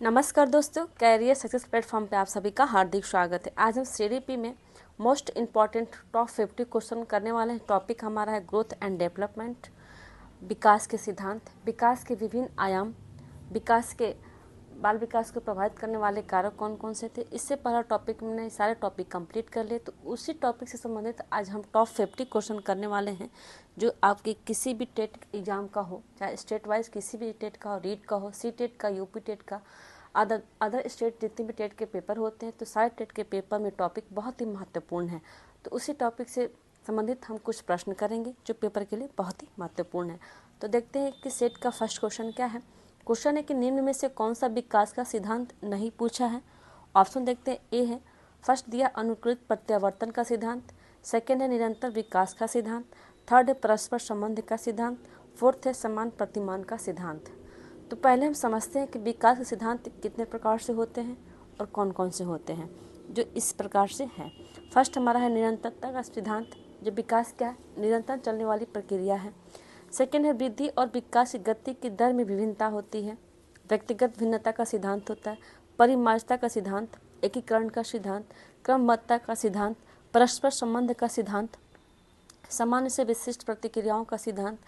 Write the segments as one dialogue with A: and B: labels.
A: नमस्कार दोस्तों, career success platform पे आप सभी का हार्दिक स्वागत है। आज हम सीडीपी में मोस्ट इम्पॉर्टेंट टॉप 50 क्वेश्चन करने वाले हैं। टॉपिक हमारा है ग्रोथ एंड डेवलपमेंट, विकास के सिद्धांत, विकास के विभिन्न आयाम, बाल विकास को प्रभावित करने वाले कारक कौन कौन से थे। इससे पहला टॉपिक मैंने सारे टॉपिक कंप्लीट कर लिए, तो उसी टॉपिक से संबंधित आज हम टॉप 50 क्वेश्चन करने वाले हैं जो आपके किसी भी टेट एग्जाम का हो, चाहे स्टेट वाइज किसी भी टेट का हो, रीट का हो, सी टेट का, यूपी टेट का, अदर स्टेट जितने भी टेट के पेपर होते हैं, तो सारे टेट के पेपर में टॉपिक बहुत ही महत्वपूर्ण है। तो उसी टॉपिक से संबंधित हम कुछ प्रश्न करेंगे जो पेपर के लिए बहुत ही महत्वपूर्ण है। तो देखते हैं कि सेट का फर्स्ट क्वेश्चन क्या है। क्वेश्चन है कि निम्न में से कौन सा विकास का सिद्धांत नहीं पूछा है। ऑप्शन देखते हैं। ए है फर्स्ट दिया अनुकृत प्रत्यावर्तन का सिद्धांत, सेकेंड है निरंतर विकास का सिद्धांत, थर्ड है परस्पर संबंध का सिद्धांत, फोर्थ है समान प्रतिमान का सिद्धांत। तो पहले हम समझते हैं कि विकास के सिद्धांत कितने प्रकार से होते हैं और कौन कौन से होते हैं। जो इस प्रकार से है, फर्स्ट हमारा है निरंतरता का सिद्धांत, जो विकास क्या है, निरंतर चलने वाली प्रक्रिया है। सेकेंड है वृद्धि और विकास की गति की दर में विभिन्नता होती है। व्यक्तिगत भिन्नता का सिद्धांत होता है। परिमार्जता का सिद्धांत, एकीकरण का सिद्धांत, क्रमबद्धता का सिद्धांत, परस्पर संबंध का सिद्धांत, सामान्य से विशिष्ट प्रतिक्रियाओं का सिद्धांत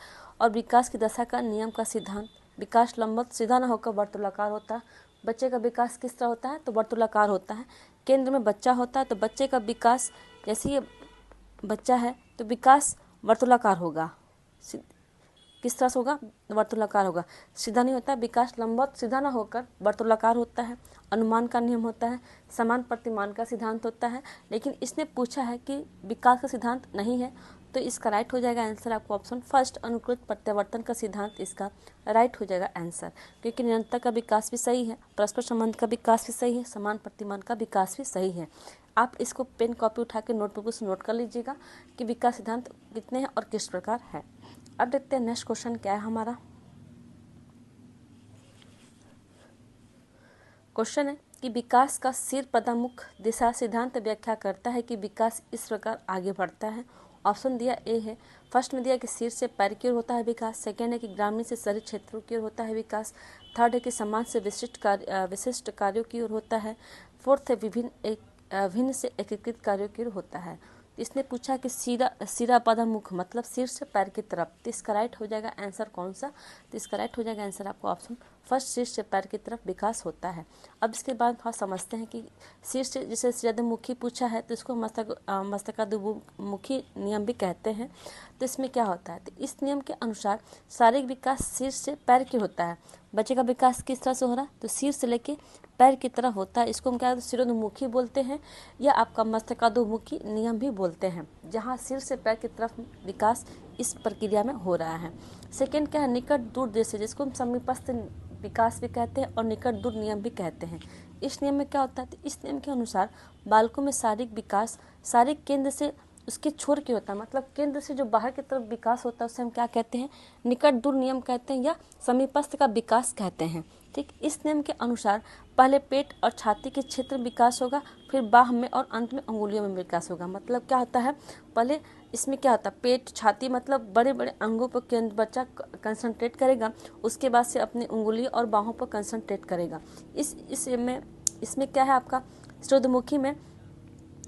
A: और विकास की दशा का नियम का सिद्धांत। विकास लंबवत सीधा न होकर वर्तुलाकार होता है। बच्चे का विकास किस तरह होता है, तो वर्तुलाकार होता है। केंद्र में बच्चा होता है, तो बच्चे का विकास, जैसे ये बच्चा है तो विकास वर्तुलाकार होगा। किस तरह से होगा, वर्तुलाकार होगा, सीधा नहीं होता। विकास लंबवत सीधा ना होकर वर्तुलाकार होता है। अनुमान का नियम होता है, समान प्रतिमान का सिद्धांत होता है। लेकिन इसने पूछा है कि विकास का सिद्धांत नहीं है, तो इसका राइट हो जाएगा आंसर आपको ऑप्शन फर्स्ट अनुकृत प्रत्यावर्तन का सिद्धांत इसका राइट हो जाएगा आंसर। क्योंकि निरंतर का विकास भी सही है, परस्पर संबंध का विकास भी सही है, समान प्रतिमान का विकास भी सही है। आप इसको पेन कॉपी उठा के नोटबुक से नोट कर लीजिएगा कि विकास सिद्धांत कितने हैं और किस प्रकार है। अब देखते हैं नेक्स्ट क्वेश्चन क्या है हमारा। क्वेश्चन है कि विकास का सिर पदामुख दिशा सिद्धांत व्याख्या करता है कि विकास इस प्रकार आगे बढ़ता है। ऑप्शन दिया ए है, फर्स्ट में दिया कि सिर से पैर की ओर होता है विकास, सेकेंड है कि ग्रामीण से शहरी क्षेत्रों की ओर होता है विकास, थर्ड है कि समाज से विशिष्ट कार्यों की ओर होता है, फोर्थ है भिन्न से एकीकृत कार्यों की ओर होता है। इसने पूछा कि सिरा पदामुख मतलब सिर से पैर की तरफ, तो इसका राइट हो जाएगा आंसर कौन सा, तो इसका राइट हो जाएगा आंसर आपको ऑप्शन फर्स्ट सिर से पैर की तरफ विकास होता है। अब इसके बाद थोड़ा समझते हैं कि सिर से जैसे सिरमुखी पूछा है तो इसको मस्तकाधुमुखी नियम भी कहते हैं। तो इसमें क्या होता है, तो इस नियम के अनुसार शारीरिक विकास सिर से पैर की होता है। बच्चे का विकास किस तरह से हो रहा है, तो सिर से लेके पैर की तरफ होता है। इसको हम क्या सिरोन्मुखी बोलते हैं या आपका मस्तकाधुमुखी नियम भी बोलते हैं, जहाँ सिर से पैर की तरफ विकास इस प्रक्रिया में हो रहा है। सेकेंड क्या है, निकट दूर दृश्य, जिसको हम समीपस्थ विकास भी कहते हैं और निकट दूर नियम भी कहते हैं। इस नियम में क्या होता है, तो इस नियम के अनुसार बालकों में शारीरिक विकास शारीरिक केंद्र से उसके छोर के होता है, मतलब केंद्र से जो बाहर की तरफ विकास होता है उसे हम क्या कहते हैं, निकट दूर नियम कहते हैं या समीपस्थ का विकास कहते हैं। ठीक, इस नियम के अनुसार पहले पेट और छाती के क्षेत्र में विकास होगा, फिर बाह में और अंत में अंगुलियों में विकास होगा। मतलब क्या होता है, पहले इसमें क्या होता है, पेट छाती मतलब बड़े बड़े अंगों पर केंद्र बच्चा कंसंट्रेट करेगा, उसके बाद से अपनी उंगली और बाहों पर कंसंट्रेट करेगा। इसमें क्या है आपका सिरोधमुखी में,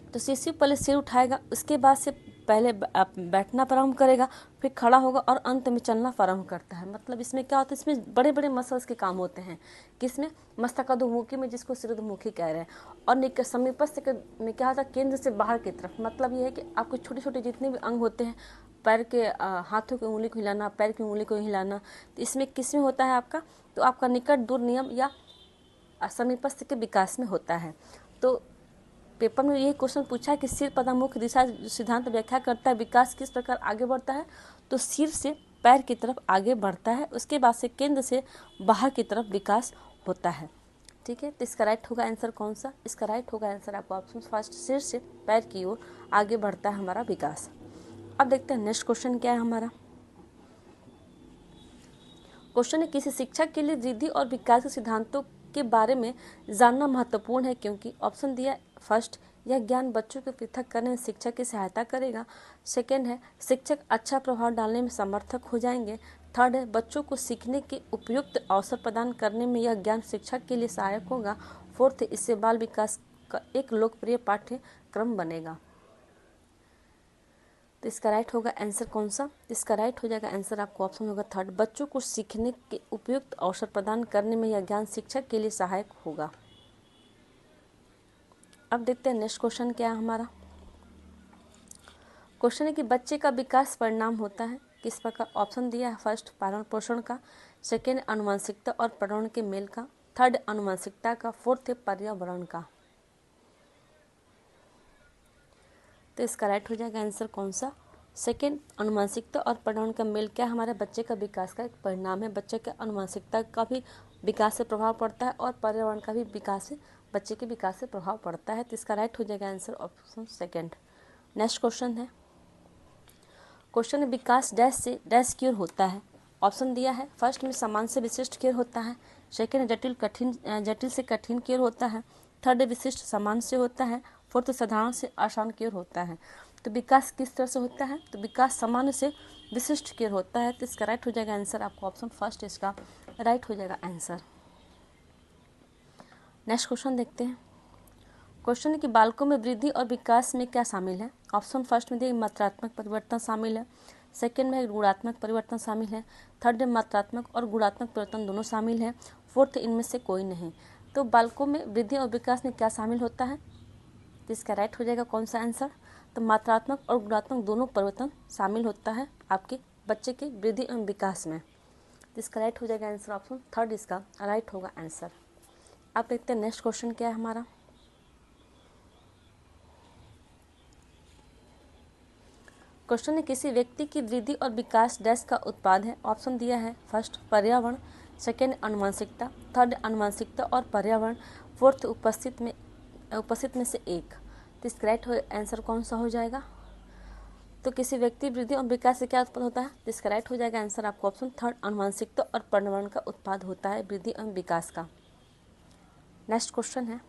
A: तो शिशु पहले सिर उठाएगा, उसके बाद से पहले बैठना प्रारंभ करेगा, फिर खड़ा होगा और अंत में चलना प्रारंभ करता है। मतलब इसमें क्या होता है, इसमें बड़े बड़े मसल्स के काम होते हैं। किसमें, मस्तकाधुमुखी में, जिसको सिरोधमुखी कह रहे हैं। और समीपस्थ में क्या होता है, केंद्र से बाहर की तरफ। मतलब ये है कि आपको छोटे छोटे जितने भी अंग होते हैं, पैर के हाथों की उंगली को हिलाना, पैर की उंगली को हिलाना, तो इसमें किसमें होता है आपका, तो आपका निकट दूर नियम या समीपस्थ के विकास में होता है। तो पेपर में ये क्वेश्चन पूछा है कि सिर पदामुख दिशा सिद्धांत व्याख्या करता है विकास किस प्रकार आगे बढ़ता है, तो सिर से पैर की तरफ आगे बढ़ता है, उसके बाद से केंद्र से बाहर की तरफ विकास होता है। ठीक है, तो इसका राइट होगा आंसर कौन सा, इसका राइट होगा आंसर आपको ऑप्शन फर्स्ट सिर से पैर की ओर आगे बढ़ता है हमारा विकास। अब देखते हैं नेक्स्ट क्वेश्चन क्या है हमारा। क्वेश्चन है किसी शिक्षक के लिए वृद्धि और विकास के सिद्धांतों के बारे में जानना महत्वपूर्ण है क्योंकि। ऑप्शन दिया फर्स्ट, यह ज्ञान बच्चों को पृथक करने में शिक्षक की सहायता करेगा। सेकेंड है शिक्षक अच्छा प्रभाव डालने में समर्थक हो जाएंगे। थर्ड है बच्चों को सीखने के उपयुक्त अवसर प्रदान करने में यह ज्ञान शिक्षा के लिए सहायक होगा। फोर्थ, इससे बाल विकास का एक लोकप्रिय पाठ्यक्रम बनेगा। तो इसका राइट होगा आंसर कौन सा? इसका राइट हो जाएगा आंसर आपको ऑप्शन होगा थर्ड, बच्चों को सीखने के उपयुक्त अवसर प्रदान करने में यह ज्ञान शिक्षा के लिए सहायक होगा। अब देखते हैं नेक्स्ट क्वेश्चन क्या है हमारा। क्वेश्चन है कि बच्चे का विकास परिणाम होता है किस प्रकार? ऑप्शन दिया है फर्स्ट पालन पोषण का, सेकेंड आनुवंशिकता और पर्यावरण के मेल का, थर्ड आनुवंशिकता का, फोर्थ है पर्यावरण का। तो इसका राइट हो जाएगा आंसर कौन सा? सेकेंड, आनुवंशिकता और पर्यावरण का मेल क्या हमारे बच्चे का विकास का एक परिणाम है। बच्चे के आनुवंशिकता का भी विकास से प्रभाव पड़ता है और पर्यावरण का भी विकास से बच्चे के विकास से प्रभाव पड़ता है। तो इसका राइट हो जाएगा answer option second. Next question है, क्वेश्चन विकास डैश से डैश की ओर होता है। ऑप्शन दिया है फर्स्ट में समान से विशिष्ट की ओर होता है, सेकेंड जटिल से कठिन की ओर होता है, थर्ड विशिष्ट समान से होता है, फोर्थ साधारण से आसान की ओर होता है। तो विकास किस तरह से होता है? तो विकास सामान्य से विशिष्ट की ओर होता है। तो इसका राइट हो जाएगा आंसर आपको ऑप्शन फर्स्ट इसका राइट हो जाएगा आंसर। नेक्स्ट क्वेश्चन देखते हैं। क्वेश्चन है कि बालकों में वृद्धि और विकास में क्या शामिल है। ऑप्शन फर्स्ट में दिए मात्रात्मक परिवर्तन शामिल है, सेकेंड में गुणात्मक परिवर्तन शामिल है, थर्ड में मात्रात्मक और गुणात्मक परिवर्तन दोनों शामिल है, फोर्थ इनमें से कोई नहीं। तो बालकों में वृद्धि और विकास में क्या शामिल होता है? तो इसका राइट हो जाएगा कौन सा आंसर? तो मात्रात्मक और गुणात्मक दोनों परिवर्तन शामिल होता है आपके बच्चे के वृद्धि एवं विकास में। तो इसका राइट हो जाएगा आंसर ऑप्शन थर्ड इसका राइट होगा आंसर। अब देखते हैं नेक्स्ट क्वेश्चन क्या है हमारा। क्वेश्चन है किसी व्यक्ति की वृद्धि और विकास डैश का उत्पाद है। ऑप्शन दिया है फर्स्ट पर्यावरण, सेकेंड आनुवंशिकता, थर्ड आनुवंशिकता और पर्यावरण, फोर्थ उपस्थित में से एक। तो इसका राइट आंसर कौन सा हो जाएगा? तो किसी व्यक्ति वृद्धि और विकास से क्या उत्पन्न होता है? तो इसका राइट हो जाएगा आंसर आपको ऑप्शन थर्ड आनुवंशिकता और पर्यावरण का उत्पाद होता है वृद्धि एवं विकास का। नेक्स्ट क्वेश्चन है,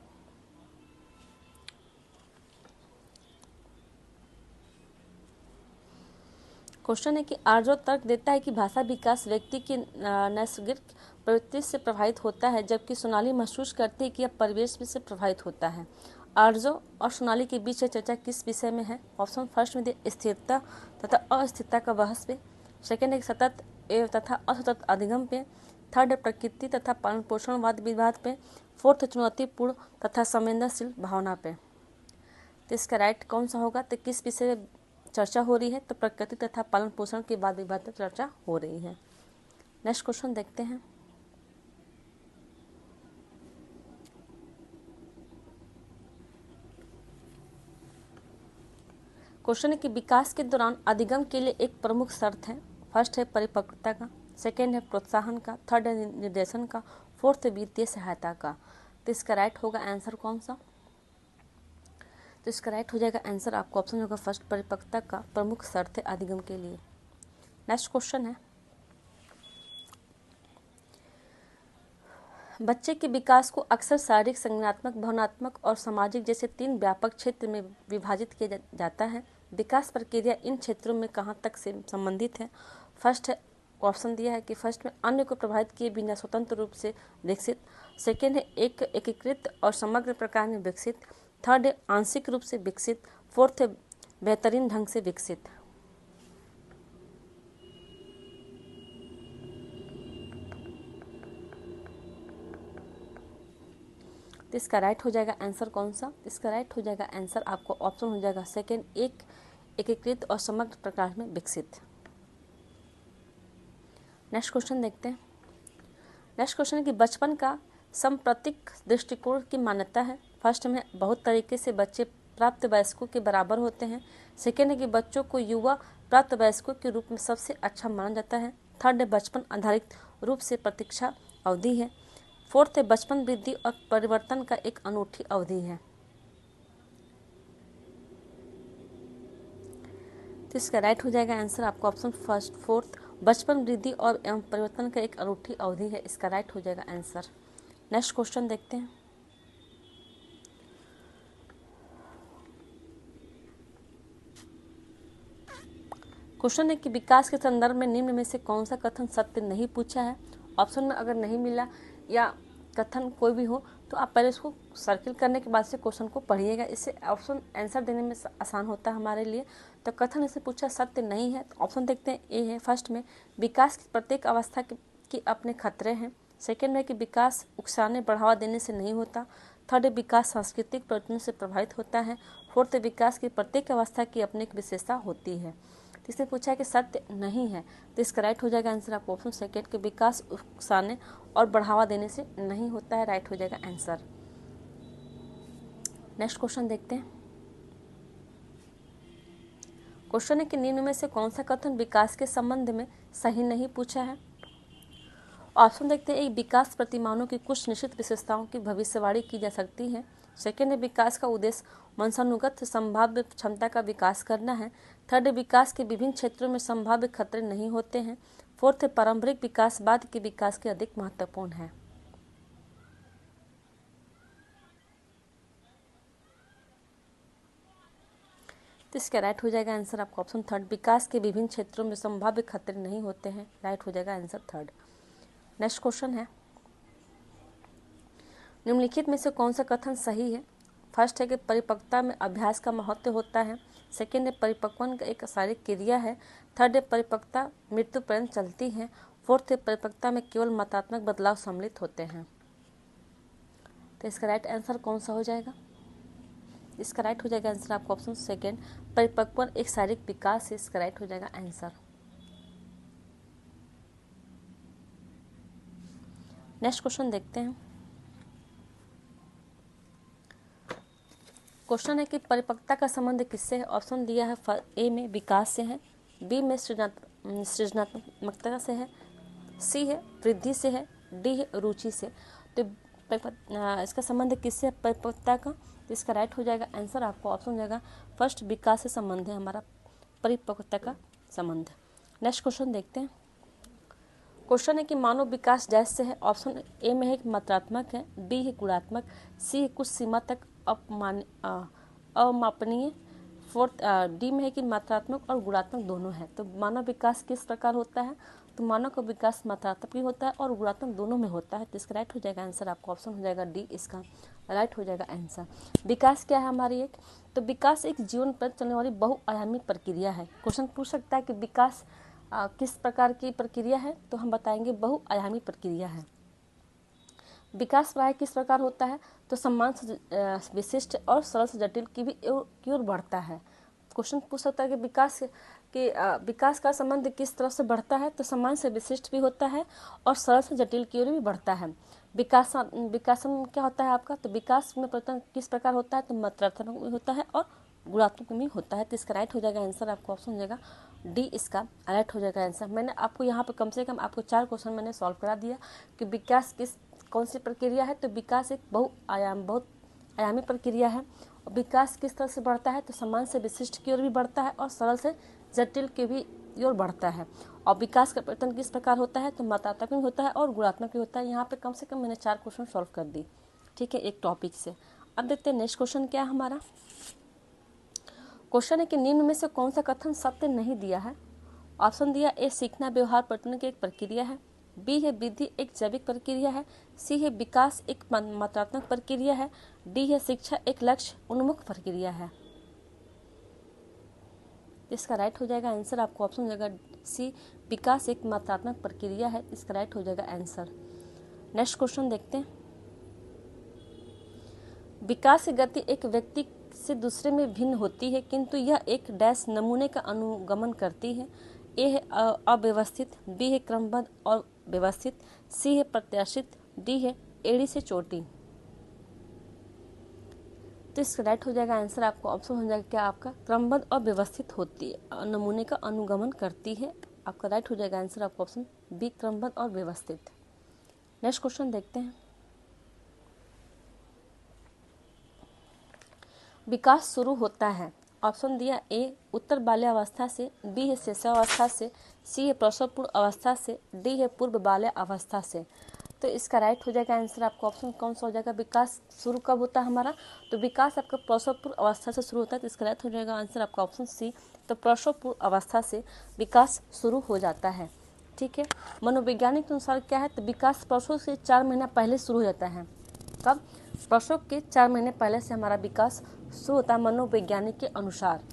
A: क्वेश्चन है कि आर्जो तर्क देता है कि भाषा विकास व्यक्ति की नैसर्गिक प्रवृत्ति से प्रभावित होता है, जबकि सोनाली महसूस करती है कि यह परिवेश से प्रभावित होता है। आर्जो और सोनाली के बीच चर्चा किस विषय में है? ऑप्शन फर्स्ट में दिए स्थिरता तथा अस्थिरता का बहस पे, सेकेंड है सतत तथा असतत अधिगम पे, थर्ड है प्रकृति तथा पालन पोषण वाद विवाद पे, फोर्थ चुनौतीपूर्ण तथा संवेदनशील भावना पे। तो इसका राइट कौन सा होगा? तो किस विषय में चर्चा हो रही है? तो प्रकृति तथा पालन पोषण के वाद विवाद पर चर्चा हो रही है। नेक्स्ट क्वेश्चन देखते हैं। क्वेश्चन है कि विकास के दौरान अधिगम के लिए एक प्रमुख शर्त है। फर्स्ट है परिपक्वता का, सेकेंड है प्रोत्साहन का, थर्ड है निर्देशन का, फोर्थ है वित्तीय सहायता का। तो इसका राइट होगा आंसर कौन सा? तो इसका राइट हो जाएगा आंसर आपको ऑप्शन होगा फर्स्ट परिपक्वता का प्रमुख शर्त है अधिगम के लिए। नेक्स्ट क्वेश्चन है, बच्चे के विकास को अक्सर शारीरिक, संज्ञानात्मक, भावनात्मक और सामाजिक जैसे तीन व्यापक क्षेत्र में विभाजित किया जाता है। विकास प्रक्रिया इन क्षेत्रों में कहाँ तक से संबंधित है? फर्स्ट है ऑप्शन दिया है कि फर्स्ट में अन्य को प्रभावित किए बिना स्वतंत्र रूप से विकसित, सेकेंड है एक एकीकृत और समग्र प्रकार में विकसित, थर्ड है आंशिक रूप से विकसित, फोर्थ है बेहतरीन ढंग से विकसित। तो इसका राइट हो जाएगा आंसर कौन सा? इसका राइट हो जाएगा आंसर आपको ऑप्शन हो जाएगा सेकेंड, एक एकीकृत और समग्र प्रकार में विकसित। नेक्स्ट क्वेश्चन देखते हैं। नेक्स्ट क्वेश्चन है कि बचपन का सांप्रतिक दृष्टिकोण की मान्यता है। फर्स्ट में बहुत तरीके से बच्चे प्राप्त वयस्कों के बराबर होते हैं, सेकेंड है कि बच्चों को युवा प्राप्त वयस्कों के रूप में सबसे अच्छा माना जाता है, थर्ड है बचपन आधारित रूप से प्रतीक्षा अवधि है, फोर्थ है बचपन वृद्धि और परिवर्तन का एक अनूठी अवधि है। तो इसका राइट हो जाएगा आंसर आपको ऑप्शन फर्स्ट फोर्थ बचपन वृद्धि और एवं परिवर्तन का एक अनूठी अवधि है। इसका राइट हो जाएगा आंसर। नेक्स्ट क्वेश्चन देखते हैं। क्वेश्चन है कि विकास के संदर्भ में निम्न में से कौन सा कथन सत्य नहीं पूछा है। ऑप्शन में अगर नहीं मिला या कथन कोई भी हो तो आप पहले उसको सर्किल करने के बाद से क्वेश्चन को पढ़िएगा, इससे ऑप्शन आंसर देने में आसान होता है हमारे लिए। तो कथन इसे पूछा सत्य नहीं है, तो ऑप्शन देखते हैं। ए है फर्स्ट में, विकास की प्रत्येक अवस्था की अपने खतरे हैं। सेकेंड में कि विकास उकसाने बढ़ावा देने से नहीं होता। थर्ड, विकास सांस्कृतिक प्रयत्नों से प्रभावित होता है। फोर्थ, विकास की प्रत्येक अवस्था की अपनी एक विशेषता होती है। तो इसने पूछा है कि सत्य नहीं है, तो इसका राइट हो जाएगा आंसर आपको ऑप्शन सेकेंड के विकास उकसाने और बढ़ावा देने से नहीं होता है, राइट हो जाएगा आंसर। नेक्स्ट क्वेश्चन देखते हैं। क्वेश्चन है कि निम्न में से कौन सा कथन विकास के संबंध में सही नहीं पूछा है। ऑप्शन देखते हैं। एक, विकास प्रतिमानों की कुछ निश्चित विशेषताओं की भविष्यवाणी की जा सकती है। सेकेंड है, विकास का उद्देश्य वंशानुगत संभाव्य क्षमता का विकास करना है। थर्ड, विकास के विभिन्न क्षेत्रों में संभाव्य खतरे नहीं होते हैं। फोर्थ, पारंपरिक विकासवाद के विकास के अधिक महत्वपूर्ण है। तो इसका राइट हो जाएगा आंसर आपका ऑप्शन थर्ड, विकास के विभिन्न क्षेत्रों में संभाव्य खतरे नहीं होते हैं, राइट हो जाएगा आंसर थर्ड। नेक्स्ट क्वेश्चन है, निम्नलिखित में से कौन सा कथन सही है। फर्स्ट है कि परिपक्वता में अभ्यास का महत्व होता है। सेकेंड है, परिपक्वन का एक शारीरिक क्रिया है। थर्ड है, परिपक्वता मृत्यु पर्यंत चलती है। फोर्थ है, परिपक्वता में केवल मात्रात्मक बदलाव सम्मिलित होते हैं। तो इसका राइट आंसर कौन सा हो जाएगा। इसका राइट हो जाएगा आंसर आपका ऑप्शन सेकेंड, परिपक्वन एक शारीरिक विकास है, इसका राइट हो जाएगा आंसर। नेक्स्ट क्वेश्चन देखते हैं। क्वेश्चन है कि परिपक्वता का संबंध किससे है। ऑप्शन दिया है, ए में विकास से है, बी में सृजनात्मकता से है, सी है वृद्धि से है, डी है रुचि से। तो इसका संबंध किससे है परिपक्वता का, तो इसका राइट हो जाएगा आंसर आपको ऑप्शन हो जाएगा फर्स्ट, विकास से संबंध है हमारा परिपक्वता का संबंध। नेक्स्ट क्वेश्चन देखते हैं। क्वेश्चन है कि मानव विकास डैश से है। ऑप्शन ए में है कि मात्रात्मक है, बी है गुणात्मक, सी है कुछ सीमा तक अमापनीय, फोर्थ डी में है कि मात्रात्मक और गुणात्मक दोनों है। तो मानव विकास किस प्रकार होता है, तो मानव का विकास मात्रात्मक भी होता है और गुणात्मक दोनों में होता है। तो इसका राइट हो जाएगा आंसर आपको ऑप्शन हो जाएगा डी, इसका राइट हो जाएगा आंसर। विकास क्या है हमारी एक, तो विकास एक जीवन पर चलने वाली बहुआयामी प्रक्रिया है। क्वेश्चन पूछ सकता है कि विकास किस प्रकार की प्रक्रिया है, तो हम बताएंगे बहुआयामी प्रक्रिया है। विकास प्राय किस प्रकार होता है, तो सम्मान से विशिष्ट और सरल से जटिल की ओर बढ़ता है। क्वेश्चन पूछ सकता है कि विकास का संबंध किस तरह से बढ़ता है, तो सम्मान से विशिष्ट भी होता है और सरल से जटिल की ओर भी बढ़ता है। विकास में क्या होता है आपका, तो विकास में परिवर्तन किस प्रकार होता है, तो मात्रात्मक में होता है और गुणात्मक में होता है। तो इसका राइट हो जाएगा आंसर आपको ऑप्शन हो जाएगा डी, इसका राइट हो जाएगा आंसर। मैंने आपको यहाँ पर कम से कम आपको 4 क्वेश्चन मैंने सॉल्व करा दिया कि विकास कौन सी प्रक्रिया है, तो विकास एक बहुआयामी प्रक्रिया है। और विकास किस तरह से बढ़ता है, तो समान से विशिष्ट की ओर भी बढ़ता है और सरल से जटिल की भी ओर बढ़ता है। और विकास का परिवर्तन किस प्रकार होता है, तो मात्रात्मक भी होता है और गुणात्मक भी होता है। यहाँ पे कम से कम मैंने 4 क्वेश्चन सॉल्व कर दी, ठीक है, एक टॉपिक से। अब देखते हैं नेक्स्ट क्वेश्चन क्या है हमारा। क्वेश्चन है कि निम्न में से कौन सा कथन सत्य नहीं दिया है। ऑप्शन दिया, ए सीखना व्यवहार परिवर्तन की एक प्रक्रिया है, बी है वृद्धि एक जैविक प्रक्रिया है, सी है विकास एक मात्रात्मक प्रक्रिया है, डी है शिक्षा एक लक्ष्य उन्मुख प्रक्रिया है। इसका राइट हो जाएगा आंसर आपको ऑप्शन हो जाएगा सी, विकास एक मात्रात्मक प्रक्रिया है, इसका राइट हो जाएगा आंसर। नेक्स्ट क्वेश्चन देखते हैं। विकास की गति एक व्यक्ति से दूसरे में भिन्न होती है, किंतु यह एक डैश नमूने का अनुगमन करती है। ए है अव्यवस्थित, बी है क्रमबद्ध और व्यवस्थित, सी है प्रत्याशित, डी है एड़ी से चोटी। तो इसका राइट हो जाएगा आंसर आपको ऑप्शन हो जाएगा क्या आपका क्रमबद्ध और व्यवस्थित होती है, नमूने का अनुगमन करती है। आपका राइट हो जाएगा आंसर आपको ऑप्शन बी, क्रमबद्ध और व्यवस्थित। नेक्स्ट क्वेश्चन देखते हैं। विकास शुरू होता है। ऑप्शन दिया, ए उत्तर बाल्यावस्था से, बी है शैशवावस्था से, सी है प्रसव पूर्व अवस्था से, डी है पूर्व बाल्य अवस्था से। तो इसका राइट हो जाएगा आंसर आपको ऑप्शन कौन सा हो जाएगा, विकास शुरू कब होता है हमारा, तो विकास आपका प्रसव पूर्व अवस्था से शुरू होता है। तो इसका राइट हो जाएगा आंसर आपका ऑप्शन सी, तो प्रसव पूर्व अवस्था से विकास शुरू हो जाता है। ठीक है, मनोवैज्ञानिक के अनुसार क्या है, तो विकास प्रसव से 4 महीना पहले शुरू हो जाता है। कब? प्रसव के 4 महीने पहले से हमारा विकास शुरू होता है मनोवैज्ञानिक के अनुसार।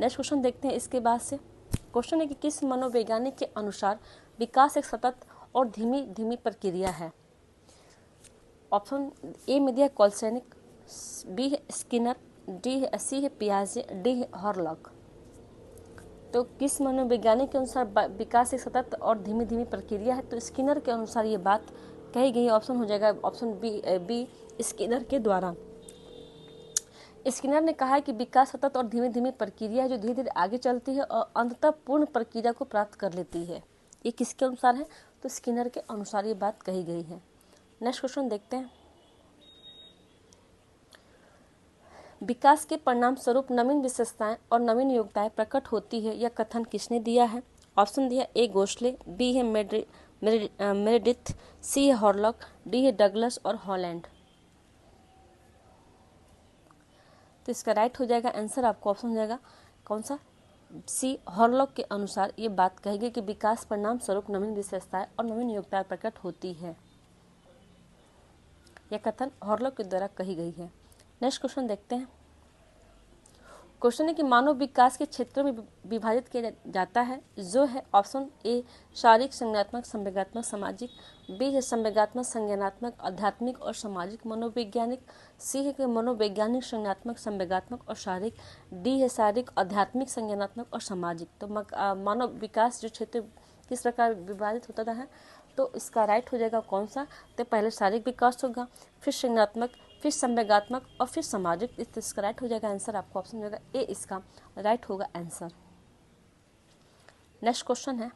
A: नेक्स्ट क्वेश्चन देखते हैं इसके बाद से। क्वेश्चन है कि किस मनोवैज्ञानिक के अनुसार विकास एक सतत और धीमी धीमी प्रक्रिया है। ऑप्शन ए में दिया कोलसेनिक, बी है स्किनर, डी है सी है पियाजे, डी है हॉरलॉक। तो किस मनोवैज्ञानिक के अनुसार विकास एक सतत और धीमी धीमी प्रक्रिया है, तो स्किनर के अनुसार ये बात कही गई। ऑप्शन हो जाएगा ऑप्शन बी स्किनर के द्वारा। स्किनर ने कहा है कि विकास सतत और धीमी धीमी प्रक्रिया है जो धीरे धीरे आगे चलती है और अंततः पूर्ण प्रक्रिया को प्राप्त कर लेती है। ये किसके अनुसार है, तो स्किनर के अनुसार ये बात कही गई है। नेक्स्ट क्वेश्चन देखते हैं। विकास के परिणाम स्वरूप नवीन विशेषताएं और नवीन योग्यताएं प्रकट होती है, यह कथन किसने दिया है। ऑप्शन दिया ए गोशले, बी है मेरेडिथ, सी है हॉरलॉक, डी है डगलस और हॉलैंड। तो इसका राइट हो जाएगा आंसर, आपको ऑप्शन हो जाएगा कौन सा, सी हॉरलॉक के अनुसार ये बात कहेगी कि विकास परिणाम स्वरूप नवीन विशेषताएं और नवीन योग्यताएं प्रकट होती है। यह कथन हॉरलॉक के द्वारा कही गई है। नेक्स्ट क्वेश्चन देखते हैं। क्वेश्चन है कि मानव विकास के क्षेत्रों में विभाजित किया जाता है, जो है ऑप्शन ए शारीरिक, संज्ञानात्मक, संवेगात्मक, सामाजिक, बी है संवेगात्मक, संज्ञानात्मक, आध्यात्मिक और सामाजिक, मनोवैज्ञानिक, सी है कि मनोवैज्ञानिक, संज्ञानात्मक, संवेगात्मक और शारीरिक, डी है शारीरिक, आध्यात्मिक, संज्ञानात्मक और सामाजिक। तो मानव विकास जो क्षेत्र किस प्रकार विभाजित होता है, तो इसका राइट हो जाएगा कौन सा, तो पहले शारीरिक विकास होगा, फिर संज्ञानात्मक, फिर संवेगात्मक और फिर सामाजिक। इसका राइट हो जाएगा आंसर, आपको ऑप्शन हो जाएगा ए इसका राइट होगा आंसर। नेक्स्ट क्वेश्चन है,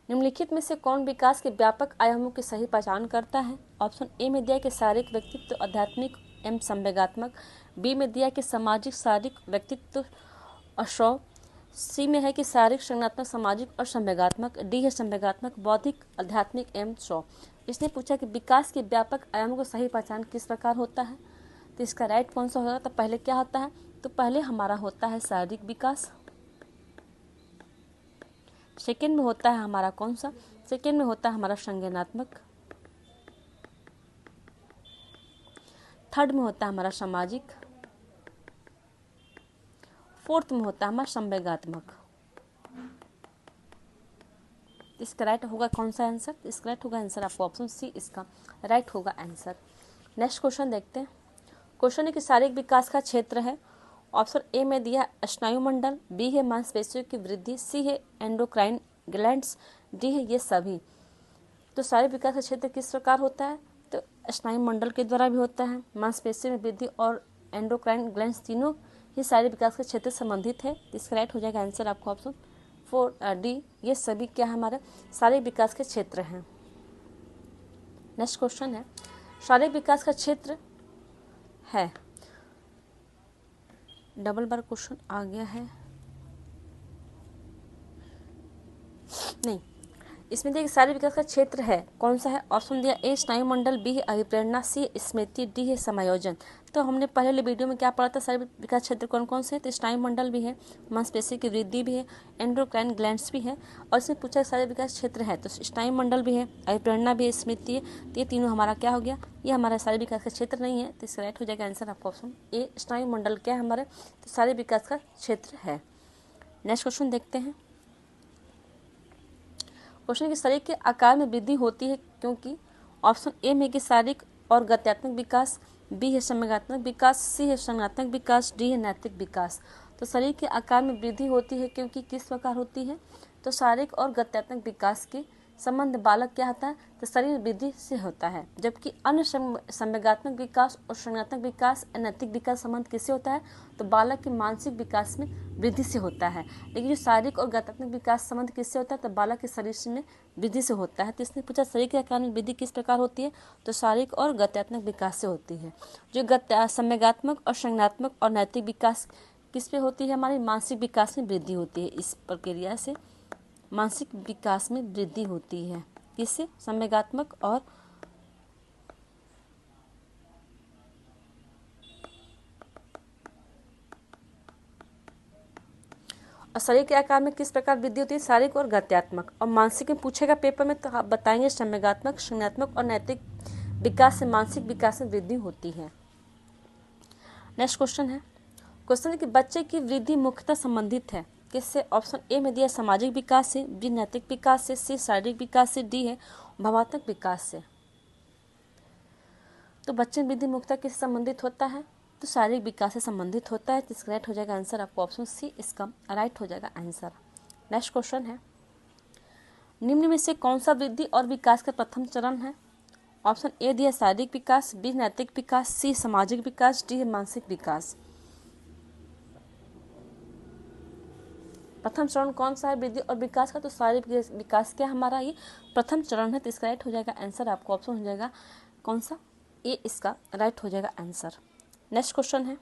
A: निम्नलिखित में से कौन विकास के व्यापक आयामों की सही पहचान करता है। ऑप्शन ए में दिया कि शारीरिक व्यक्तित्व, आध्यात्मिक एवं संवेगात्मक, बी में दिया कि सामाजिक, शारीरिक व्यक्तित्व और सौ, सी में है कि शारीरिक, संज्ञानात्मक, सामाजिक और संवेगात्मक, डी है संवेगात्मक, बौद्धिक, आध्यात्मिक एवं सौ। इसने पूछा कि विकास के व्यापक आयामों को सही पहचान किस प्रकार होता है, तो इसका राइट कौन सा होगा, तो पहले क्या होता है, तो पहले हमारा होता है शारीरिक विकास, सेकेंड में होता है हमारा कौन सा, सेकेंड में होता है हमारा संज्ञानात्मक, थर्ड में होता है हमारा सामाजिक, फोर्थ में होता है हमारा संवेगात्मक। इसका राइट होगा कौन सा आंसर, इसका राइट होगा आंसर आपको ऑप्शन सी इसका राइट होगा आंसर। नेक्स्ट क्वेश्चन देखते हैं। क्वेश्चन है कि शारीरिक विकास का क्षेत्र है। ऑप्शन ए में दिया स्नायुमंडल, बी है मांसपेशियों की वृद्धि, सी है एंडोक्राइन ग्लैंड्स, डी है ये सभी। तो शारीरिक विकास का क्षेत्र किस प्रकार होता है, तो स्नायुमंडल के द्वारा भी होता है, मांसपेशियों में वृद्धि और एंडोक्राइन ग्लैंड्स तीनों ही शारीरिक विकास के क्षेत्र से संबंधित है। इसका राइट हो जाएगा आंसर आपको ऑप्शन 4 डी, ये सभी क्या है हमारे शारीरिक विकास के क्षेत्र हैं। नेक्स्ट क्वेश्चन है, शारीरिक विकास का क्षेत्र है, डबल बार क्वेश्चन आ गया है, नहीं इसमें देखिए शारीरिक विकास का क्षेत्र है कौन सा है। ऑप्शन दिया ए स्नायुमंडल, बी है अभिप्रेरणा, सी स्मृति, डी है समायोजन। तो हमने पहले वीडियो में क्या पढ़ा था, शारीरिक विकास क्षेत्र कौन कौन से है, तो स्नायुमंडल भी है, मांसपेशी की वृद्धि भी है, एंडोक्राइन ग्लैंड्स भी है, और इसमें पूछा शारीरिक विकास क्षेत्र है तो स्नायुमंडल भी है, अभिप्रेरणा भी है, स्मृति है, तो ये तीनों हमारा क्या हो गया, ये हमारा शारीरिक विकास का क्षेत्र नहीं है। तो इसका राइट हो जाएगा आंसर आपका ऑप्शन ए स्नायुमंडल क्या है हमारे, तो शारीरिक विकास का क्षेत्र है। नेक्स्ट क्वेश्चन देखते हैं। क्वेश्चन की शरीर के आकार में वृद्धि होती है क्योंकि ऑप्शन ए में कि शारीरिक और गत्यात्मक विकास, बी है संवेगात्मक विकास, सी है संज्ञानात्मक विकास, डी है नैतिक विकास। तो शरीर के आकार में वृद्धि होती है क्योंकि किस प्रकार होती है, तो शारीरिक और गत्यात्मक विकास के संबंध बालक क्या होता है, तो शरीर वृद्धि से होता है, जबकि अन्य संवेगात्मक विकास और संज्ञानात्मक विकास, नैतिक विकास संबंध किससे होता है, तो बालक के मानसिक विकास में वृद्धि से होता है। लेकिन जो शारीरिक और गत्यात्मक विकास संबंध किससे होता है, तो बालक के शरीर में वृद्धि से होता है। तो इसने पूछा शरीर के आकार में वृद्धि किस प्रकार होती है, तो शारीरिक और गत्यात्मक विकास से होती है। जो संवेगात्मक और संज्ञानात्मक और नैतिक विकास किस पे होती है, हमारी मानसिक विकास में वृद्धि होती है। इस प्रक्रिया से मानसिक विकास में वृद्धि होती है, किससे, संवेगात्मक और और शरीर के आकार में किस प्रकार वृद्धि होती है, शारीरिक और गत्यात्मक। और मानसिक में पूछेगा पेपर में तो आप बताएंगे संवेगात्मक, संज्ञानात्मक और नैतिक विकास से मानसिक विकास में वृद्धि होती है। नेक्स्ट क्वेश्चन है, क्वेश्चन है कि बच्चे की वृद्धि मुख्यतः संबंधित है किससे। ऑप्शन ए में दिया सामाजिक विकास से, बी नैतिक विकास से, सी शारीरिक विकास से, डी है भावात्मक विकास से। तो बच्चे वृद्धि मुख्यतः किससे संबंधित होता है, तो शारीरिक विकास से संबंधित होता है। तो इसका राइट हो जाएगा आंसर आपको ऑप्शन सी इसका राइट हो जाएगा आंसर। नेक्स्ट क्वेश्चन है, निम्न में से कौन सा वृद्धि और विकास का प्रथम चरण है। ऑप्शन ए दिया शारीरिक विकास, बी नैतिक विकास, सी सामाजिक विकास, डी है मानसिक विकास। प्रथम चरण कौन सा है वृद्धि और विकास का, तो शारीरिक विकास क्या हमारा ये प्रथम चरण है। तो इसका राइट हो जाएगा आंसर आपको ऑप्शन हो जाएगा कौन सा, ए इसका राइट हो जाएगा आंसर। नेक्स्ट क्वेश्चन है,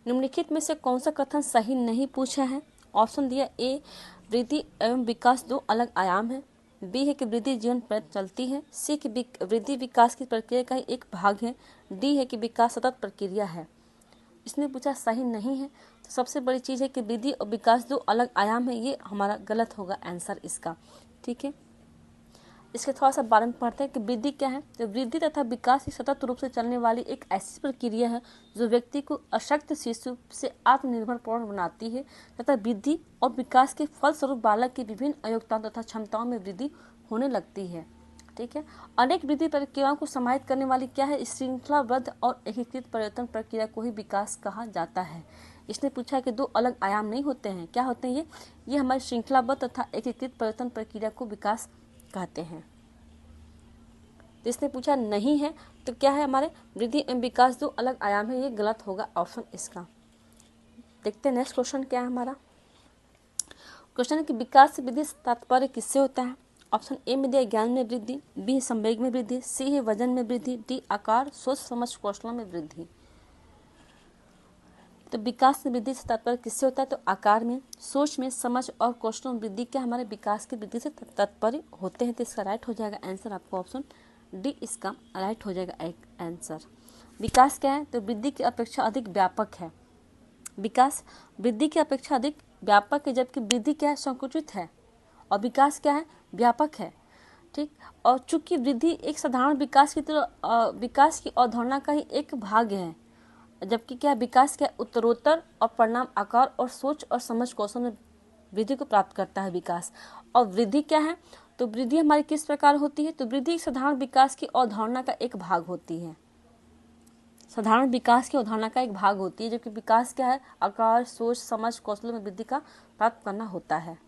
A: निम्नलिखित में से कौन सा कथन सही नहीं पूछा है। ऑप्शन दिया ए वृद्धि एवं विकास दो अलग आयाम है, बी है कि वृद्धि जीवन पर चलती है, सी कि वृद्धि विकास की प्रक्रिया का ही एक भाग है, डी है कि विकास सतत प्रक्रिया है। इसने पूछा सही नहीं है, तो सबसे बड़ी चीज़ है कि वृद्धि और विकास दो अलग आयाम है, ये हमारा गलत होगा आंसर इसका। ठीक है, इसके थोड़ा सा बारे में पढ़ते हैं कि वृद्धि क्या है। तो वृद्धि तथा विकास ही सतत रूप से चलने वाली एक ऐसी प्रक्रिया है जो व्यक्ति को अशक्त शिशु से आत्मनिर्भर पूर्ण बनाती है तथा वृद्धि और विकास के फलस्वरूप बालक की विभिन्न अयोग्यताओं तथा क्षमताओं में वृद्धि होने लगती है। ठीक है, अनेक वृद्धि प्रक्रियाओं को समाहित करने वाली क्या है, श्रृंखलाबद्ध और एकीकृत परिवर्तन प्रक्रिया को ही विकास कहा जाता है। इसने पूछा कि दो अलग आयाम नहीं होते हैं, क्या होते हैं ये हमारी श्रृंखलाबद्ध तथा एकीकृत परिवर्तन प्रक्रिया को विकास कहते हैं। तो इसने पूछा नहीं है, तो क्या है हमारे वृद्धि एवं विकास दो अलग आयाम है, ये गलत होगा ऑप्शन इसका। देखते हैं नेक्स्ट क्वेश्चन क्या है हमारा। क्वेश्चन है कि विकास से वृद्धि तात्पर्य किससे होता है। ऑप्शन ए में दिया ज्ञान में वृद्धि, बी है संवेग में वृद्धि, सी है वजन में वृद्धि, डी आकार सोच समझ कौशलों में वृद्धि। तो विकास से वृद्धि से तात्पर्य किससे होता है, तो आकार में, सोच में, समझ और कौशलों में वृद्धि क्या हमारे विकास की वृद्धि से तात्पर्य होते हैं। तो इसका राइट हो जाएगा आंसर आपको ऑप्शन डी इसका राइट हो जाएगा एक आंसर। विकास क्या है, तो वृद्धि की अपेक्षा अधिक व्यापक है। विकास वृद्धि की अपेक्षा अधिक व्यापक है, जबकि वृद्धि क्या है संकुचित है और विकास क्या है व्यापक है। ठीक, और चूंकि वृद्धि एक साधारण विकास की तरह विकास की अवधारणा का ही एक भाग है, जबकि क्या विकास क्या उत्तरोत्तर और परिणाम आकार और सोच और समझ कौशल में वृद्धि को प्राप्त करता है विकास। और वृद्धि क्या है, तो वृद्धि हमारी किस प्रकार होती है, तो वृद्धि साधारण विकास की अवधारणा का एक भाग होती है, साधारण विकास की अवधारणा का एक भाग होती है, जबकि विकास क्या है आकार सोच समझ कौशल में वृद्धि का प्राप्त करना होता है।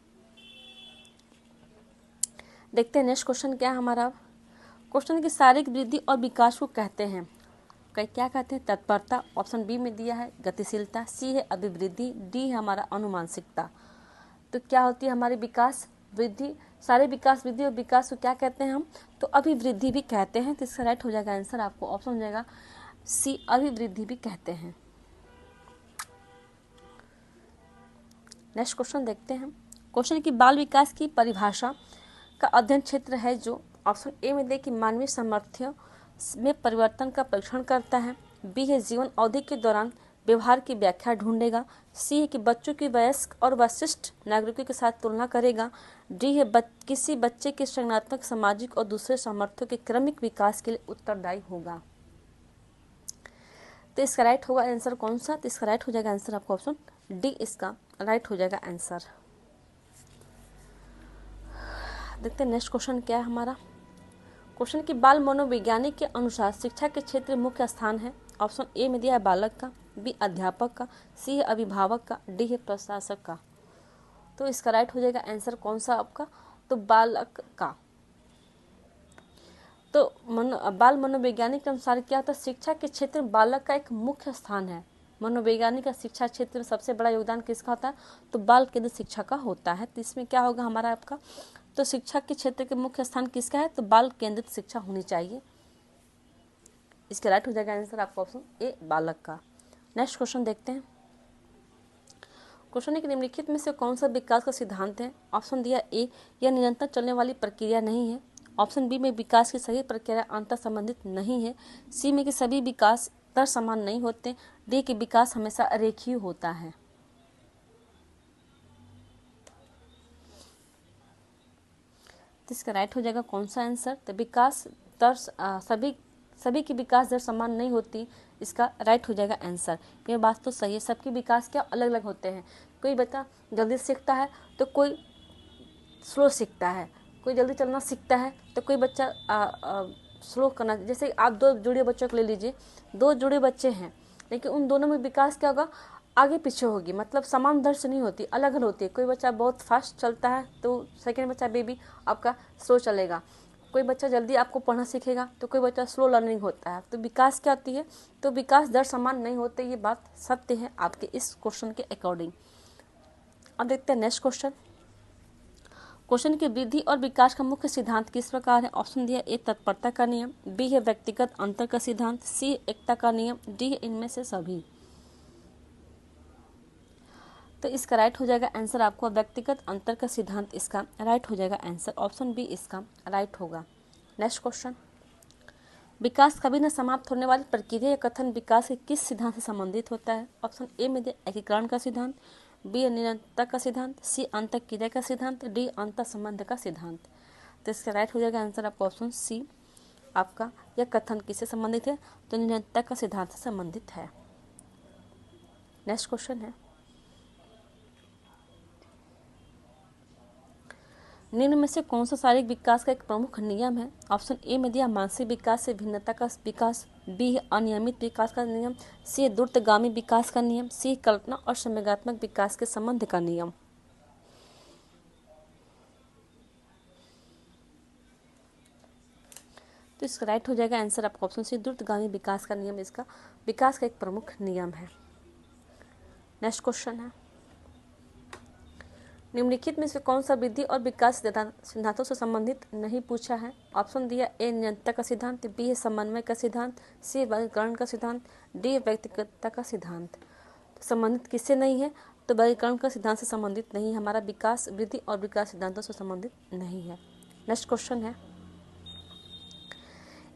A: देखते हैं नेक्स्ट क्वेश्चन क्या है हमारा। क्वेश्चन है कि शारीरिक वृद्धि और विकास को कहते हैं क्या कहते हैं, तत्परता। ऑप्शन बी में दिया है गतिशीलता, सी है अभिवृद्धि, डी है हमारा अनुमानसिकता। तो क्या होती है हमारी विकास वृद्धि, सारे विकास वृद्धि और विकास को क्या कहते हैं हम, तो अभिवृद्धि भी कहते हैं। तो इसका राइट हो जाएगा आंसर आपको ऑप्शन हो जाएगा सी अभिवृद्धि भी कहते हैं। नेक्स्ट क्वेश्चन देखते हैं। क्वेश्चन की बाल विकास की परिभाषा का अध्ययन क्षेत्र है जो। ऑप्शन ए में दे कि मानवीय सामर्थ्य में परिवर्तन का परीक्षण करता है, बी है जीवन अवधि के दौरान व्यवहार की व्याख्या ढूंढेगा, सी है कि बच्चों की वयस्क और वरिष्ठ नागरिकों के साथ तुलना करेगा, डी है किसी बच्चे के संज्ञानात्मक सामाजिक और दूसरे सामर्थ्यों के क्रमिक विकास के लिए उत्तरदायी होगा। तो इसका राइट होगा आंसर कौन सा, तो इसका राइट हो जाएगा आंसर आपको ऑप्शन डी इसका राइट हो जाएगा आंसर। देखते हैं नेक्स्ट क्वेश्चन क्या है हमारा। क्वेश्चन की बाल मनोवैज्ञानिक के अनुसार शिक्षा के क्षेत्र में मुख्य स्थान है। ऑप्शन ए में दिया है बालक का, बी अध्यापक का, सी है अभिभावक का, डी है प्रशासक का। तो इसका राइट हो जाएगा आंसर कौन सा आपका, तो बालक का। तो बाल मनोवैज्ञानिक के अनुसार क्या होता है, शिक्षा के क्षेत्र में बालक का एक मुख्य स्थान है। मनोवैज्ञानिक का शिक्षा क्षेत्र में सबसे बड़ा योगदान किसका होता है, तो बाल केंद्रित शिक्षा का होता है। तो इसमें क्या होगा हमारा आपका, तो शिक्षा के क्षेत्र के मुख्य स्थान किसका है, तो बाल केंद्रित शिक्षा होनी चाहिए। इसके राइट हो जाएगा आंसर आपका ऑप्शन ए बालक का। नेक्स्ट क्वेश्चन देखते हैं। क्वेश्चन है कि निम्नलिखित में से कौन सा विकास का सिद्धांत है। ऑप्शन दिया ए यह निरंतर चलने वाली प्रक्रिया नहीं है, ऑप्शन बी में विकास की सभी प्रक्रिया अंतर संबंधित नहीं है, सी में कि सभी विकास दर समान नहीं होते, डी कि विकास हमेशा रेखीय होता है। तो इसका राइट हो जाएगा कौन सा आंसर? तो विकास दर सभी की विकास दर समान नहीं होती, इसका राइट हो जाएगा आंसर। ये बात तो सही है, सबके विकास क्या अलग अलग होते हैं। कोई बच्चा जल्दी सीखता है तो कोई स्लो सीखता है, कोई जल्दी चलना सीखता है तो कोई बच्चा स्लो करना। जैसे आप दो जुड़े बच्चों को ले लीजिए, दो जुड़े बच्चे हैं लेकिन उन दोनों में विकास क्या होगा, आगे पीछे होगी, मतलब समान दर से नहीं होती, अलग अलग होती है। कोई बच्चा बहुत फास्ट चलता है तो सेकेंड बच्चा बेबी आपका स्लो चलेगा, कोई बच्चा जल्दी आपको पढ़ना सीखेगा तो कोई बच्चा स्लो लर्निंग होता है। तो विकास क्या होती है, तो विकास दर समान नहीं होते, ये बात सत्य है आपके इस क्वेश्चन के अकॉर्डिंग। अब देखते हैं नेक्स्ट क्वेश्चन। क्वेश्चन की वृद्धि और विकास का मुख्य सिद्धांत किस प्रकार है? ऑप्शन दिया, ए तत्परता का नियम, बी है व्यक्तिगत अंतर का सिद्धांत, सी एकता का नियम, डी है इनमें से सभी। तो इसका राइट हो जाएगा आंसर आपको व्यक्तिगत अंतर का सिद्धांत, इसका राइट हो जाएगा आंसर। ऑप्शन बी इसका राइट होगा। Next question. विकास कभी न समाप्त होने वाली प्रक्रिया या कथन विकास के किस सिद्धांत से संबंधित होता है? ऑप्शन ए में दे एकीकरण का सिद्धांत, बी निरंतरता का सिद्धांत, सी अंतःक्रिया का सिद्धांत, डी अंतर संबंध का सिद्धांत। तो इसका राइट हो जाएगा आंसर आपका ऑप्शन सी आपका। यह कथन किससे संबंधित है? तो निरंतरता का सिद्धांत से संबंधित है। नेक्स्ट क्वेश्चन है, निम्न में से कौन सा शारीरिक विकास का एक प्रमुख नियम है? ऑप्शन ए में दिया मानसिक विकास से भिन्नता का विकास, बी अनियमित विकास का नियम, सी द्रुतगामी विकास का नियम, सी कल्पना और संवेगात्मक विकास के संबंध का नियम। तो इसका राइट हो जाएगा आंसर आपका ऑप्शन सी द्रुतगामी विकास का नियम इसका विकास का एक प्रमुख नियम है। नेक्स्ट क्वेश्चन है, निम्नलिखित में से कौन सा वृद्धि और विकास सिद्धांतों से संबंधित नहीं पूछा है? ऑप्शन दिया, ए निरंतरता का सिद्धांत, बी है समन्वय का सिद्धांत, सी वर्गीकरण का सिद्धांत, डी व्यक्तिगतता का सिद्धांत। तो संबंधित किससे नहीं है? तो वर्गीकरण का सिद्धांत से संबंधित नहीं, हमारा विकास वृद्धि और विकास सिद्धांतों से संबंधित नहीं है। नेक्स्ट क्वेश्चन है,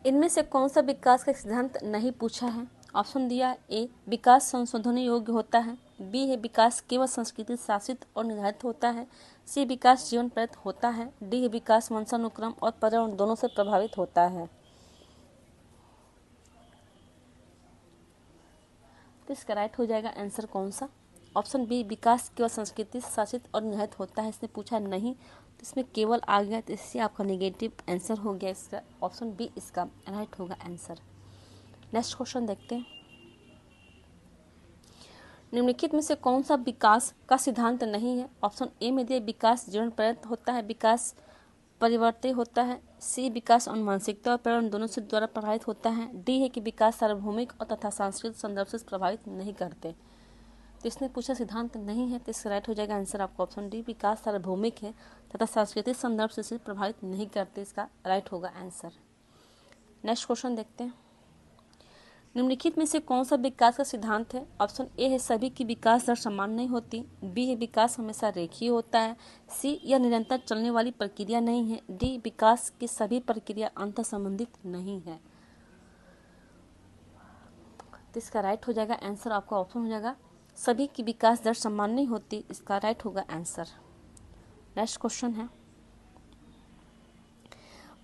A: इनमें से कौन सा विकास का सिद्धांत नहीं पूछा है? ऑप्शन दिया, ए विकास संशोधन योग्य होता है, बी है विकास केवल संस्कृति शासित और निर्धारित होता है, सी विकास जीवन पर्यंत होता है, डी है विकास वंशानुक्रम और पर्यावरण दोनों से प्रभावित होता है। तो इसका राइट हो जाएगा आंसर कौन सा? ऑप्शन बी विकास केवल संस्कृति शासित और निर्धारित होता है, इसने पूछा नहीं तो इसमें केवल आ गया, तो इससे आपका नेगेटिव आंसर हो गया, इसका ऑप्शन बी इसका राइट होगा आंसर। नेक्स्ट क्वेश्चन देखते हैं, निम्नलिखित में से कौन सा विकास का सिद्धांत नहीं है? ऑप्शन ए में दिए विकास जीवन पर्यंत होता है, विकास परिवर्तित होता है, सी विकास अनुवांशिकता और पर्यावरण दोनों से द्वारा प्रभावित होता है, डी है कि विकास सार्वभौमिक और तथा सांस्कृतिक संदर्भ से प्रभावित नहीं करते। तो इसने पूछा सिद्धांत नहीं है, तो इसका राइट हो जाएगा आंसर आपका ऑप्शन डी विकास सार्वभौमिक है तथा सांस्कृतिक संदर्भ से प्रभावित नहीं करते, इसका राइट होगा आंसर। नेक्स्ट क्वेश्चन देखते हैं, निम्नलिखित में से कौन सा विकास का सिद्धांत है? ऑप्शन ए है सभी की विकास दर समान नहीं होती, बी है विकास हमेशा रेखीय होता है, सी यह निरंतर चलने वाली प्रक्रिया नहीं है, डी विकास की सभी प्रक्रिया अंतर संबंधित नहीं है। तो इसका राइट हो जाएगा आंसर आपका ऑप्शन हो जाएगा सभी की विकास दर समान नहीं होती, इसका राइट होगा आंसर। नेक्स्ट क्वेश्चन है,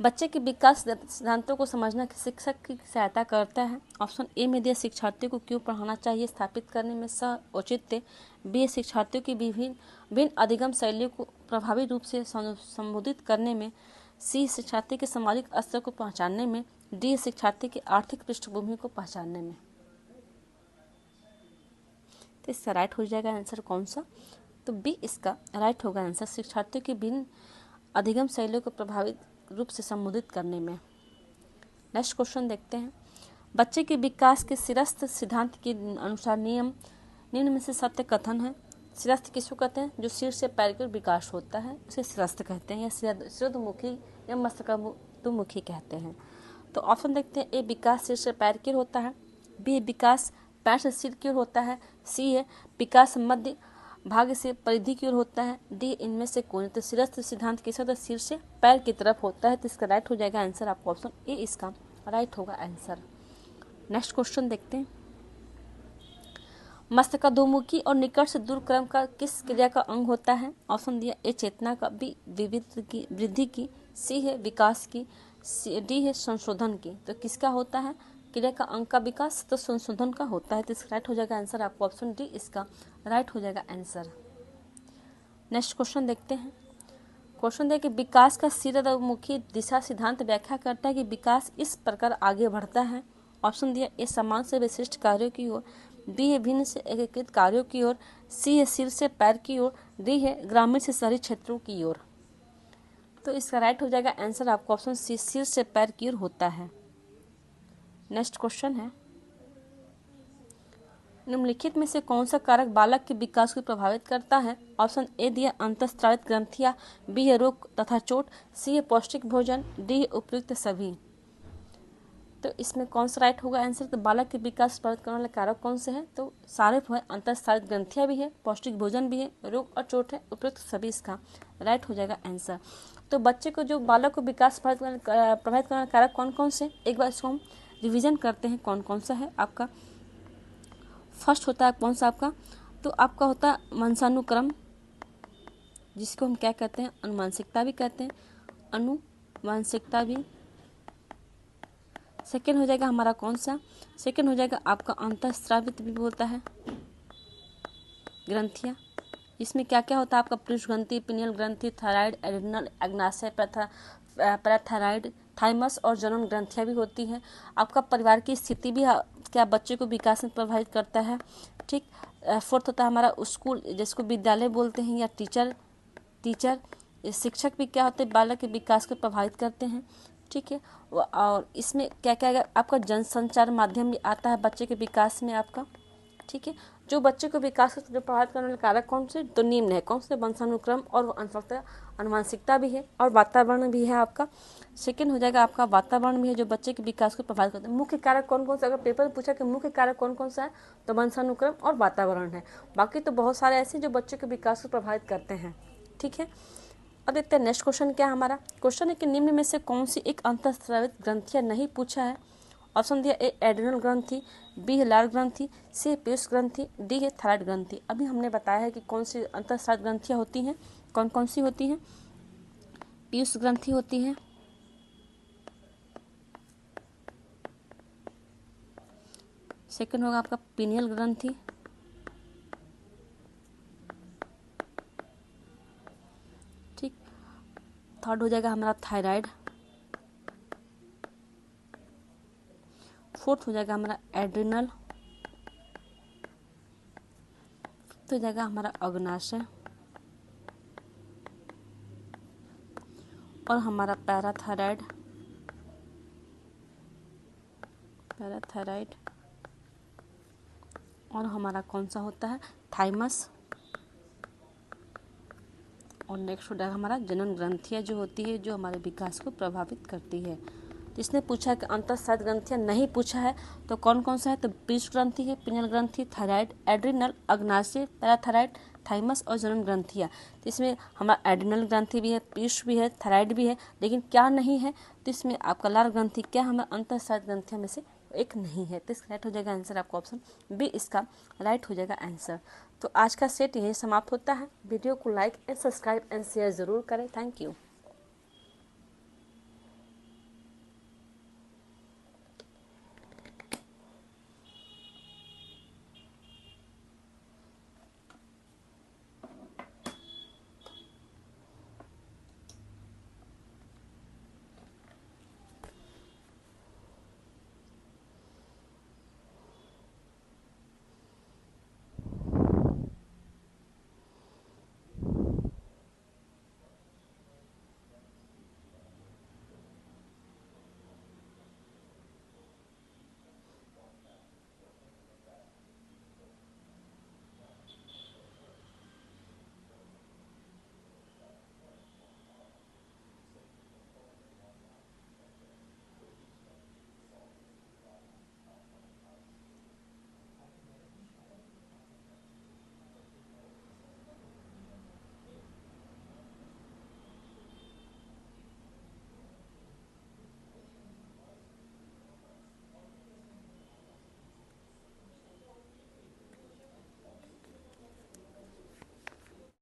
A: बच्चे के विकास सिद्धांतों को समझना शिक्षक की सहायता करता है। ऑप्शन ए में दिया शिक्षार्थियों को क्यों पढ़ाना चाहिए स्थापित करने में औचित्य, बी शिक्षार्थियों की विभिन्न अधिगम शैलियों को प्रभावी रूप से संबोधित करने में, सी शिक्षार्थी के सामाजिक स्तर को पहचानने में, डी शिक्षार्थी की आर्थिक पृष्ठभूमि को पहचानने में। तो इसका राइट हो जाएगा आंसर कौन सा? तो बी इसका राइट होगा आंसर, शिक्षार्थियों की भिन्न अधिगम शैलियों को प्रभावित रूप से संबोधित करने में। नेक्स्ट क्वेश्चन देखते हैं, बच्चे के विकास के सिरस्थ सिद्धांत के अनुसार निम्न में से सत्य कथन है। सिरस्थ किसको कहते हैं? जो सिर से पैर की विकास होता है उसे सिरस्थ कहते हैं, या सिरदमुखी या मस्तकाभिमुखी कहते हैं। तो ऑप्शन देखते हैं, ए विकास सिर से पैर की होता है, बी विकास पैर से सिर की ओर होता है, सी है विकास मध्य भाग से परिधि की ओर होता है, डी इनमें से कोई। तो सिरस्थ सिद्धांत किस होता है? सिर से पैर की तरफ होता है, तो इसका राइट हो जाएगा आंसर आपका ऑप्शन ए इसका राइट होगा आंसर। नेक्स्ट क्वेश्चन देखते हैं, मस्तकाधोमुखी और निकट से दूर क्रम का किस क्रिया का अंग होता है? ऑप्शन दिया ए चेतना का, बी विविध की वृद्धि की, सी है विकास की, डी है संशोधन की। तो किसका होता है क्रिया का अंग का विकास? तो संशोधन का होता है। तो इसका राइट हो जाएगा आंसर आपको ऑप्शन डी इसका राइट हो जाएगा आंसर। नेक्स्ट क्वेश्चन देखते हैं। क्वेश्चन देखिए, विकास का सिरमुखी दिशा सिद्धांत व्याख्या करता है कि विकास इस प्रकार आगे बढ़ता है। ऑप्शन दिया ए समान से विशिष्ट कार्यों की ओर, बी है भिन्न से एकीकृत कार्यों की ओर, सी है सिर से पैर की ओर, डी है ग्रामीण से शहरी क्षेत्रों की ओर। तो इसका राइट हो जाएगा आंसर आपको ऑप्शन सी सिर से पैर की ओर होता है। नेक्स्ट क्वेश्चन है, निम्नलिखित में से कौन सा कारक बालक के विकास को प्रभावित करता है? ऑप्शन ए दिया अंतःस्रावित ग्रंथियां, बी है रोग तथा चोट, सी है पौष्टिक भोजन, डी है उपयुक्त सभी। तो इसमें कौन सा राइट होगा आंसर? तो बालक के विकास प्रभावित करने वाले कारक कौन से हैं? तो सारे है, अंतःस्रावित ग्रंथियां भी है, पौष्टिक भोजन भी है, रोग और चोट है, उपयुक्त सभी इसका राइट हो जाएगा आंसर। तो बच्चे को जो बालक को विकास प्रभावित करने वाले कारक कौन कौन से, एक बार इसको हम रिविजन करते हैं कौन कौन सा है आपका। फर्स्ट होता है कौन सा आपका? तो आपका होता है वंशानुक्रम, जिसको हम क्या कहते हैं अनुवांशिकता भी कहते हैं, अनुवांशिकता भी। सेकेंड हो जाएगा हमारा कौन सा? सेकेंड हो जाएगा आपका अंतःस्रावित भी होता है ग्रंथियाँ। इसमें क्या क्या होता है आपका? पुरुष ग्रंथि, पिनियल ग्रंथि, थायराइड, एड्रिनल, अग्नाशय, पैराथायराइड, थाइमस और जनन ग्रंथियाँ भी होती हैं। आपका परिवार की स्थिति भी क्या बच्चे को विकास में प्रभावित करता है। ठीक। फोर्थ होता है हमारा स्कूल, जिसको विद्यालय बोलते हैं, या टीचर शिक्षक भी क्या होते हैं बालक के विकास को प्रभावित करते हैं। ठीक है। और इसमें क्या क्या आपका जनसंचार माध्यम भी आता है बच्चे के विकास में आपका। ठीक है। जो बच्चे को विकास को जो प्रभावित करने वाले कारक कौन से? तो निम्न है कौन से? वंशानुक्रम और अनुवांशिकता भी है और वातावरण भी है आपका। सेकेंड हो जाएगा आपका वातावरण भी है जो बच्चे के विकास को प्रभावित करता है। मुख्य कारक कौन कौन सा? अगर पेपर में पूछा कि मुख्य कारक कौन कौन सा है, तो वंशानुक्रम और वातावरण है। बाकी तो बहुत सारे ऐसे जो बच्चे के विकास को प्रभावित करते हैं। ठीक है। अब देखते हैं नेक्स्ट क्वेश्चन क्या है हमारा। क्वेश्चन है कि निम्न में से कौन सी एक अंतःस्रावित ग्रंथियां नहीं पूछा है? ऑप्शन दिया ए एड्रिनल ग्रंथि, बी है लार ग्रंथि, सी है पीयूष ग्रंथि, डी है थायराइड ग्रंथि। अभी हमने बताया है कि कौन सी अंतःस्रावित ग्रंथियां होती हैं, कौन कौन सी होती हैं। पीयूष ग्रंथि होती है, सेकंड होगा आपका पिनियल ग्रंथि, ठीक। थर्ड हो जाएगा हमारा थायराइड, फोर्थ हो जाएगा हमारा एड्रिनल, फिफ्थ हो जाएगा हमारा अग्नाशय और हमारा पैराथायराइड और हमारा कौन सा होता है थाइमस। और नेक्स्ट हो जाएगा हमारा जनन ग्रंथियाँ जो होती है जो हमारे विकास को प्रभावित करती है। तो इसने पूछा कि अंतःस्रावित ग्रंथियाँ नहीं पूछा है तो कौन कौन सा है? तो पीयूष ग्रंथि है, पिनियल ग्रंथि, थायराइड, एड्रिनल, अग्नाशय, पैराथायराइड, थाइमस और जनन ग्रंथियाँ। तो इसमें हमारा एड्रिनल ग्रंथि भी है, पीयूष भी है, थायराइड भी है, लेकिन क्या नहीं है? तो इसमें आपका लार ग्रंथि क्या हमारा अंतःस्रावित ग्रंथियों में से एक नहीं है। तो इसका राइट हो जाएगा आंसर आपका ऑप्शन बी इसका राइट हो जाएगा आंसर। तो आज का सेट यही समाप्त होता है। वीडियो को like and subscribe and share ज़रूर करें। Thank you.